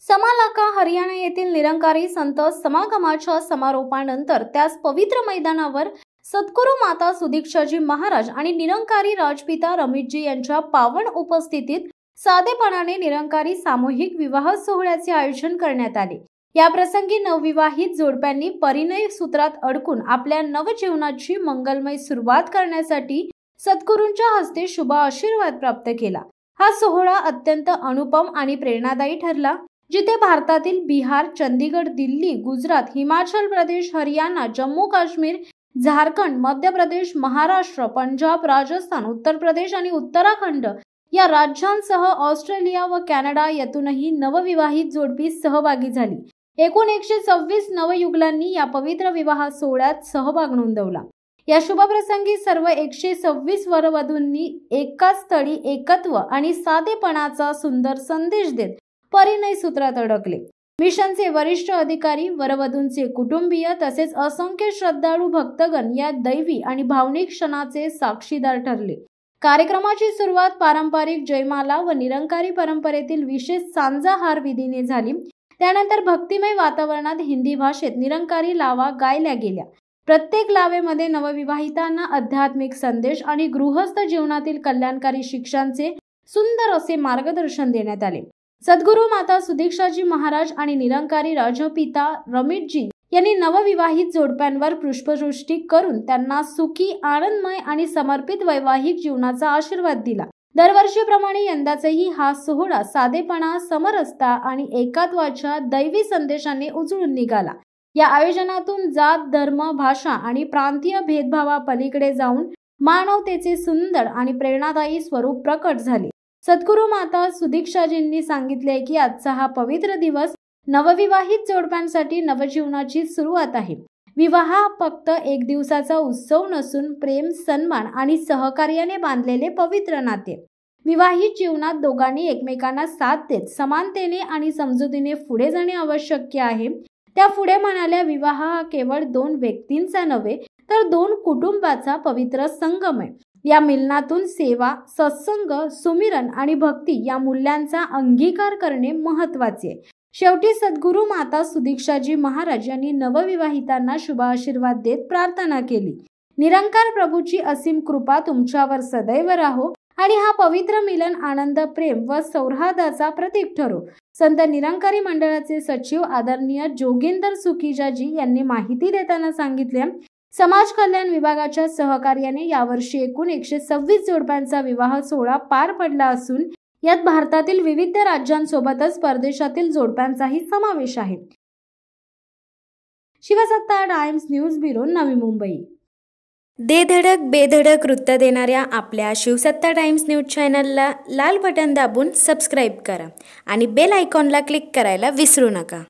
समालाका हरियाणा येथील निरंकारी संत समागमाच्या समारोपानंतर त्यास पवित्र मैदानावर सद्गुरू माता सुदीक्षाजी महाराज आणि निरंकारी राजपिता रमेशजी यांच्या पावन उपस्थितीत साधेपणाने निरंकारी सामूहिक विवाह सोहळ्याचे आयोजन करण्यात आले। या प्रसंगी नवविवाहित जोडप्यांनी परिणय सूत्रात अडकून आपल्या नवजीवनाची मंगलमय सुरुवात करण्यासाठी सद्गुरूंच्या हस्ते शुभ आशीर्वाद प्राप्त केला। हा सोहळा अत्यंत अनुपम आणि प्रेरणादायी ठरला, जिथे भारतातील बिहार, चंदीगड, दिल्ली, गुजरात, हिमाचल प्रदेश, हरियाणा, जम्मू काश्मीर, झारखंड, मध्य प्रदेश, महाराष्ट्र, पंजाब, राजस्थान, उत्तर प्रदेश आणि उत्तराखंड या राज्यांसह ऑस्ट्रेलिया व कॅनडा यातूनही नवविवाहित जोडपी सहभागी झाली। एकूण 126 नवयुगलांनी या पवित्र विवाह सोहळ्यात सहभाग नोंदवला। या शुभप्रसंगी सर्व 126 वरवधूंनी एकाच स्थळी एकत्व आणि साधेपणाचा सुंदर संदेश देत परिणय सूत्रात अडकले। मिशनचे वरिष्ठ अधिकारी, वरवधूंचे कुटुंबीय तसेच असंख्य श्रद्धाळू भक्तगण या दैवी आणि भावनिक क्षणाचे साक्षीदार ठरले। कार्यक्रमाची सुरुवात पारंपरिक जयमाला व निरंकारी परंपरेतील विशेष सांजाहार विधीने झाली। त्यानंतर भक्तिमय वातावरणात हिंदी भाषेत निरंकारी लावा गायल्या गेल्या। प्रत्येक लावेमध्ये नवविवाहितांना आध्यात्मिक संदेश आणि गृहस्थ जीवनातील कल्याणकारी शिक्षांचे सुंदर असे मार्गदर्शन देण्यात आले। सद्गुरू माता सुदीक्षाजी महाराज आणि निरंकारी राजपिता रमेशजी यांनी नवविवाहित जोडप्यांवर पुष्पवृष्टी करून त्यांना सुखी, आनंदमय आणि समर्पित वैवाहिक जीवनाचा आशीर्वाद दिला। दरवर्षीप्रमाणे यंदाचाही हा सोहळा साधेपणा, समरसता आणि एकात्वाच्या दैवी संदेशाने उजळून निघाला। या आयोजनातून जात, धर्म, भाषा आणि प्रांतीय भेदभावापलीकडे जाऊन मानवतेचे सुंदर आणि प्रेरणादायी स्वरूप प्रकट झाले। सद्गुरू माता सुदीक्षाजींनी सांगितले की आजचा हा पवित्र दिवस नवविवाहित जोडप्यांसाठी नवजीवनाची सुरुवात आहे। विवाह हा फक्त एक दिवसाचा उत्सव नसून प्रेम, सन्मान आणि सहकार्याने बांधलेले पवित्र नाते। विवाहित जीवनात दोघांनी एकमेकांना साथ देत समानतेने आणि समजुतीने पुढे जाणे आवश्यक आहे। त्या पुढे म्हणाल्या, विवाह हा केवळ 2 व्यक्तींचा नव्हे तर 2 कुटुंबाचा पवित्र संगम आहे। या मिलनातून सेवा, सत्संग, सुमिरन आणि भक्ती या मूल्यांचा अंगीकार करणे महत्त्वाचे आहे। शेवटी सद्गुरू माता सुदीक्षाजी महाराज यांनी नवविवाहितांना शुभ आशीर्वाद देत प्रार्थना केली, निरंकार प्रभूची असीम कृपा तुमच्यावर सदैव राहो आणि हा पवित्र मिलन आनंद, प्रेम व सौहार्दाचा प्रतीक ठरो। संत निरंकारी मंडळाचे सचिव आदरणीय जोगिंदर सुखीजाजी यांनी माहिती देताना सांगितले, समाज कल्याण विभागाच्या सहकार्याने यावर्षी एकूण 126 जोडप्यांचा विवाह सोहळा पार पडला असून यात भारतातील विविध राज्यांसोबतच परदेशातील जोडप्यांचाही समावेश आहे। शिवसत्ता times news bureau, Navi Mumbai. दे धडक बेधडक वृत्त देणाऱ्या आपल्या शिवसत्ता टाइम्स न्यूज चॅनलला लाल बटन दाबून सबस्क्राईब करा आणि बेल आयकॉनला क्लिक करायला विसरू नका।